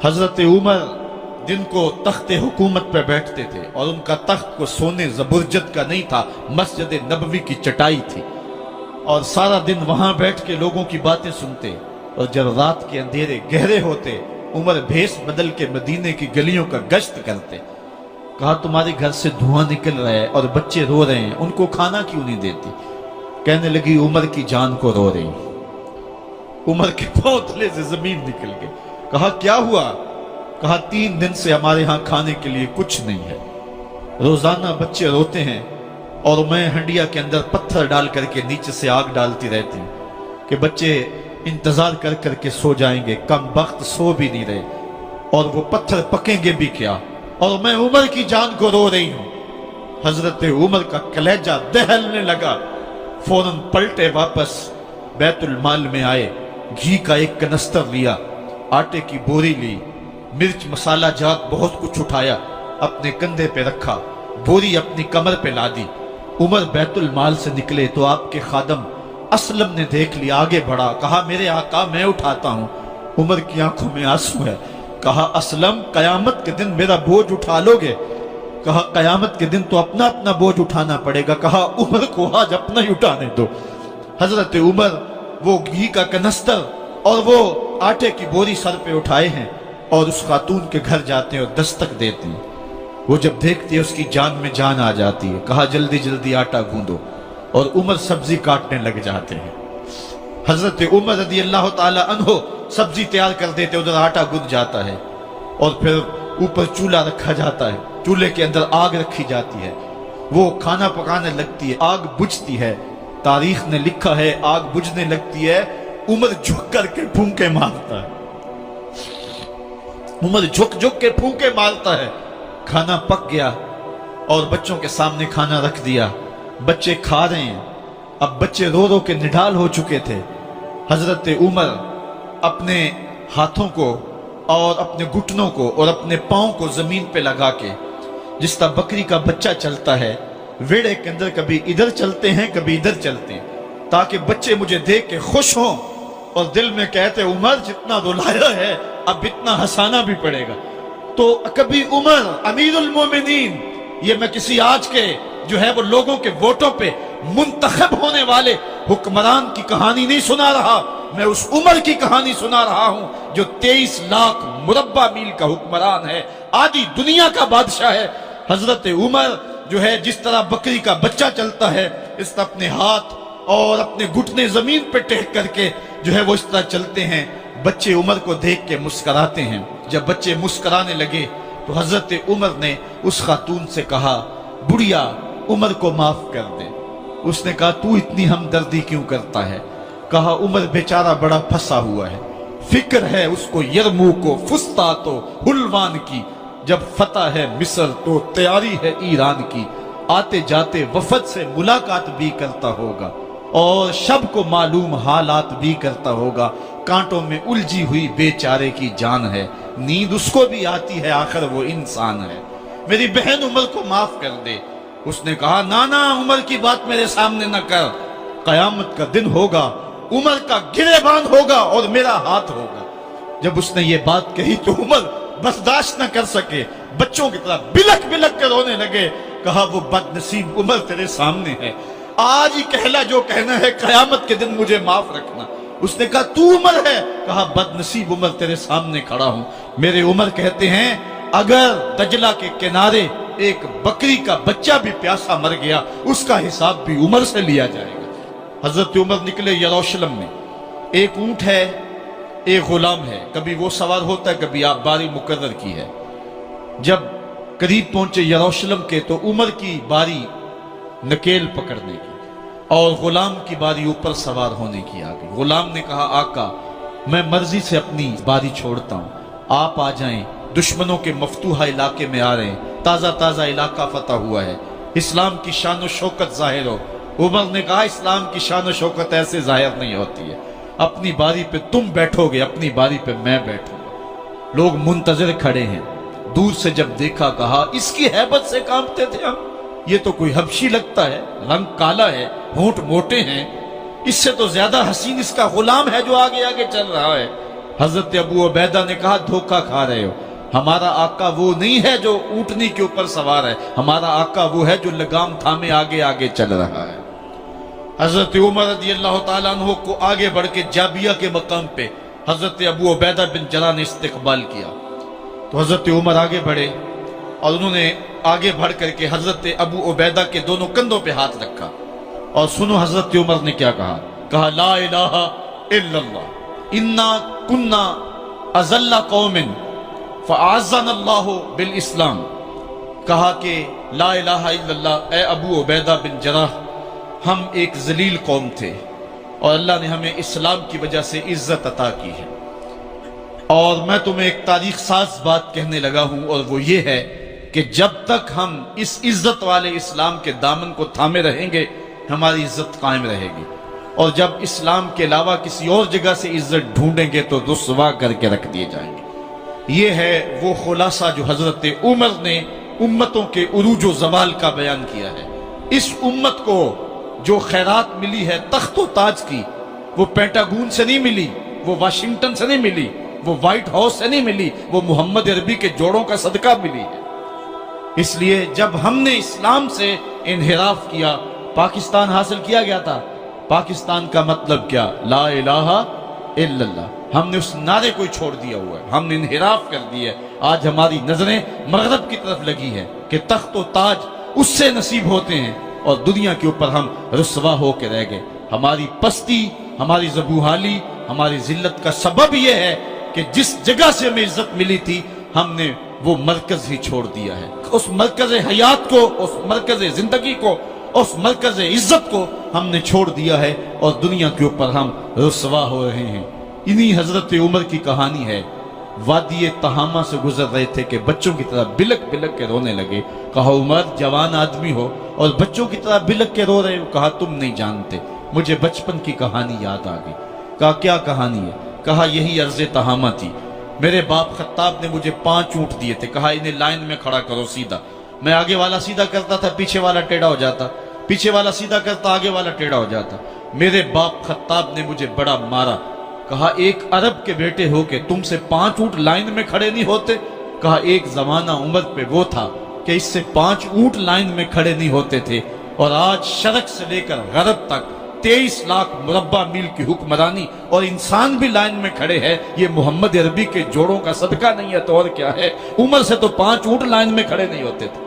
حضرت عمر جن کو تخت حکومت پہ بیٹھتے تھے اور ان کا تخت کو سونے زبرجد کا نہیں تھا، مسجد نبوی کی چٹائی تھی، اور سارا دن وہاں بیٹھ کے لوگوں کی باتیں سنتے، اور جب رات کے اندھیرے گہرے ہوتے عمر بھیس بدل کے مدینے کی گلیوں کا گشت کرتے۔ کہا تمہارے گھر سے دھواں نکل رہا ہے اور بچے رو رہے ہیں، ان کو کھانا کیوں نہیں دیتی؟ کہنے لگی عمر کی جان کو رو رہی۔ عمر کے پاؤں تلے سے زمین نکل گئی۔ کہا کیا ہوا؟ کہا 3 دن سے ہمارے ہاں کھانے کے لیے کچھ نہیں ہے، روزانہ بچے روتے ہیں اور میں ہنڈیا کے اندر پتھر ڈال کر کے نیچے سے آگ ڈالتی رہتی ہوں کہ بچے انتظار کر کر کے سو جائیں گے، کم بخت سو بھی نہیں رہے، اور وہ پتھر پکیں گے بھی کیا، اور میں عمر کی جان کو رو رہی ہوں۔ حضرت عمر کا کلیجہ دہلنے لگا، فوراً پلٹے، واپس بیت المال میں آئے، گھی کا ایک کنستر لیا، آٹے کی بوری لی، مرچ مسالہ جات بہت کچھ اٹھایا، اپنے کندھے پہ رکھا، بوری اپنی کمر پہ لا دی۔ عمر بیت المال سے نکلے تو آپ کے خادم اسلم نے دیکھ لیا، آگے بڑھا، کہا میرے آقا میں اٹھاتا ہوں۔ عمر کی آنکھوں میں آنسو ہے۔ کہا اسلم قیامت کے دن میرا بوجھ اٹھا لو گے؟ کہا قیامت کے دن تو اپنا اپنا بوجھ اٹھانا پڑے گا۔ کہا عمر کو آج اپنا ہی اٹھانے دو۔ حضرت عمر وہ گھی کا کنستر اور وہ آٹے کی بوری سر پہ اٹھائے ہیں اور اس خاتون کے گھر جاتے ہیں اور دستک دیتے ہیں۔ وہ جب دیکھتی ہے اس کی جان میں جان آ جاتی ہے۔ کہا جلدی جلدی آٹا گوندو، اور عمر سبزی کاٹنے لگ جاتے ہیں۔ حضرت عمر رضی اللہ تعالی عنہ سبزی تیار کر دیتے، ادھر آٹا گند جاتا ہے، اور پھر اوپر چولہا رکھا جاتا ہے، چولہے کے اندر آگ رکھی جاتی ہے، وہ کھانا پکانے لگتی ہے، آگ بجھتی ہے۔ تاریخ نے لکھا ہے آگ بجھنے لگتی ہے، عمر جھک کر کے پھونکے مارتا ہے، عمر جھک جھک کے پھونکے مارتا ہے۔ کھانا پک گیا اور بچوں کے سامنے کھانا رکھ دیا، بچے کھا رہے ہیں۔ اب بچے رو رو کے نڈال ہو چکے تھے۔ حضرت عمر اپنے ہاتھوں کو اور اپنے گھٹنوں کو اور اپنے پاؤں کو زمین پہ لگا کے، جس طرح بکری کا بچہ چلتا ہے، ویڑے کے اندر کبھی ادھر چلتے ہیں کبھی ادھر چلتے ہیں، تاکہ بچے مجھے دیکھ کے خوش ہوں اور دل میں کہتے عمر جتنا رلایا ہے اب اتنا ہنسانا بھی پڑے گا۔ تو کبھی عمر امیر المومنین، یہ میں کسی آج کے جو ہے وہ لوگوں کے ووٹوں پہ منتخب ہونے والے حکمران کی کہانی نہیں سنا رہا، میں اس عمر کی کہانی سنا رہا ہوں جو 23 لاکھ مربع میل کا حکمران ہے، آدھی دنیا کا بادشاہ ہے۔ حضرت عمر جو ہے جس طرح بکری کا بچہ چلتا ہے، اس طرح اپنے ہاتھ اور اپنے گھٹنے زمین پہ ٹیک کر کے جو ہے وہ اس طرح چلتے ہیں۔ بچے عمر کو دیکھ کے مسکراتے ہیں۔ جب بچے مسکرانے لگے تو حضرت عمر نے اس خاتون سے کہا بڑھیا عمر کو معاف کر دے۔ اس نے کہا تو اتنی ہمدردی کیوں کرتا ہے؟ کہا عمر بیچارہ بڑا پھنسا ہوا ہے، فکر ہے اس کو یرموک و فسطاط و حلوان کی، جب فتح ہے مصر تو تیاری ہے ایران کی، آتے جاتے وفد سے ملاقات بھی کرتا ہوگا اور شب کو معلوم حالات بھی کرتا ہوگا، کانٹوں میں الجھی ہوئی بیچارے کی جان ہے، نیند اس کو بھی آتی ہے، آخر وہ انسان ہے، میری بہن عمر کو معاف کر دے۔ اس نے کہا نانا عمر کی بات میرے سامنے نہ کر، قیامت کا دن ہوگا، عمر کا گریبان ہوگا اور میرا ہاتھ ہوگا۔ جب اس نے یہ بات کہی تو عمر برداشت نہ کر سکے، بچوں کی طرح بلک بلک کے رونے لگے۔ کہا وہ بد نصیب عمر تیرے سامنے ہے، آج ہی کہلا جو کہنا ہے، قیامت کے دن مجھے معاف رکھنا۔ اس نے کہا تو عمر ہے؟ کہا بد نصیب عمر تیرے سامنے کھڑا ہوں۔ میرے عمر کہتے ہیں اگر دجلہ کے کنارے ایک بکری کا بچہ بھی پیاسا مر گیا، اس کا حساب بھی عمر سے لیا جائے گا۔ حضرت عمر نکلے یروشلم میں، ایک اونٹ ہے ایک غلام ہے، کبھی وہ سوار ہوتا ہے کبھی آپ باری مقرر کی ہے۔ جب قریب پہنچے یروشلم کے تو عمر کی باری نکیل پکڑنے کی اور غلام کی باری اوپر سوار ہونے کی آ گئی۔ غلام نے کہا آقا میں مرضی سے اپنی باری چھوڑتا ہوں، آپ آ جائیں، دشمنوں کے مفتوحہ علاقے میں آ رہے ہیں، تازہ تازہ علاقہ فتح ہوا ہے، اسلام کی شان و شوکت ظاہر ہو۔ عمر نے کہا اسلام کی شان و شوکت ایسے ظاہر نہیں ہوتی ہے، اپنی باری پہ تم بیٹھو گے، اپنی باری پہ میں بیٹھوں گا۔ لوگ منتظر کھڑے ہیں، دور سے جب دیکھا کہا اس کی ہیبت سے کانپتے تھے ہم، یہ تو کوئی حبشی لگتا ہے، رنگ کالا ہے، ہونٹ موٹے ہیں، اس سے تو زیادہ حسین اس کا غلام ہے جو آگے آگے چل رہا ہے۔ حضرت ابو عبیدہ نے کہا دھوکہ کھا رہے ہو، ہمارا آقا وہ نہیں ہے جو اونٹنی کے اوپر سوار ہے، ہمارا آقا وہ ہے جو لگام تھامے آگے آگے چل رہا ہے۔ حضرت عمر رضی اللہ تعالیٰ عنہ کو آگے بڑھ کے جابیہ کے مقام پہ حضرت ابو عبیدہ بن جراح نے استقبال کیا، تو حضرت عمر آگے بڑھے اور انہوں نے آگے بڑھ کر کے حضرت ابو عبیدہ کے دونوں کندھوں پہ ہاتھ رکھا، اور سنو حضرت عمر نے کیا کہا، کہا لا الہ الا اللہ انا کنا اذل قوم فاعزنا اللہ بالاسلام، کہا کہ لا الہ الا اللہ، اے ابو عبیدہ بن جراح، ہم ایک ذلیل قوم تھے اور اللہ نے ہمیں اسلام کی وجہ سے عزت عطا کی ہے۔ اور میں تمہیں ایک تاریخ ساز بات کہنے لگا ہوں، اور وہ یہ ہے کہ جب تک ہم اس عزت والے اسلام کے دامن کو تھامے رہیں گے ہماری عزت قائم رہے گی، اور جب اسلام کے علاوہ کسی اور جگہ سے عزت ڈھونڈیں گے تو رسوا کر کے رکھ دیے جائیں گے۔ یہ ہے وہ خلاصہ جو حضرت عمر نے امتوں کے عروج و زوال کا بیان کیا ہے۔ اس امت کو جو خیرات ملی ہے تخت و تاج کی، وہ پینٹاگون سے نہیں ملی، وہ واشنگٹن سے نہیں ملی، وہ وائٹ ہاؤس سے نہیں ملی، وہ محمد عربی کے جوڑوں کا صدقہ ملی ہے۔ اس لیے جب ہم نے اسلام سے انحراف کیا، پاکستان حاصل کیا گیا تھا، پاکستان کا مطلب کیا؟ لا الہ الا اللہ۔ ہم نے اس نعرے کو چھوڑ دیا ہوا ہے، ہم نے انحراف کر دیا ہے۔ آج ہماری نظریں مغرب کی طرف لگی ہے کہ تخت و تاج اس سے نصیب ہوتے ہیں، اور دنیا کے اوپر ہم رسوا ہو کے رہ گئے۔ ہماری پستی، ہماری زبوحالی، ہماری ذلت کا سبب یہ ہے کہ جس جگہ سے ہمیں عزت ملی تھی ہم نے وہ مرکز ہی چھوڑ دیا ہے۔ اس مرکز حیات کو، اس مرکز زندگی کو، اس مرکز عزت کو ہم نے چھوڑ دیا ہے، اور دنیا کے اوپر ہم رسوا ہو رہے ہیں۔ انہی حضرت عمر کی کہانی ہے۔ وادی تہامہ سے گزر رہے تھے کہ بچوں کی طرح بلک بلک کے رونے لگے۔ کہا عمر جوان آدمی ہو اور بچوں کی طرح بلک کے رو رہے ہو؟ کہا تم نہیں جانتے، مجھے بچپن کی کہانی یاد آ گئی۔ کہا کیا کہانی ہے؟ کہا یہی عرض تہامہ تھی، میرے باپ خطاب نے مجھے 5 اونٹ دیے تھے، کہا انہیں لائن میں کھڑا کرو سیدھا۔ میں آگے والا سیدھا کرتا تھا، پیچھے والا ٹیڑھا ہو جاتا، پیچھے والا سیدھا کرتا، آگے والا ٹیڑھا ہو جاتا۔ میرے باپ خطاب نے مجھے بڑا مارا۔ کہا ایک عرب کے بیٹے ہو کہ تم سے 5 اونٹ لائن میں کھڑے نہیں ہوتے؟ کہا ایک زمانہ عمر پہ وہ تھا کہ اس سے 5 اونٹ لائن میں کھڑے نہیں ہوتے تھے، اور آج شرق سے لے کر غرب تک 23 لاکھ مربع میل کی حکمرانی، اور انسان بھی لائن میں کھڑے ہیں۔ یہ محمد عربی کے جوڑوں کا صدقہ نہیں ہے تو اور کیا ہے؟ عمر سے تو 5 اونٹ لائن میں کھڑے نہیں ہوتے تھے۔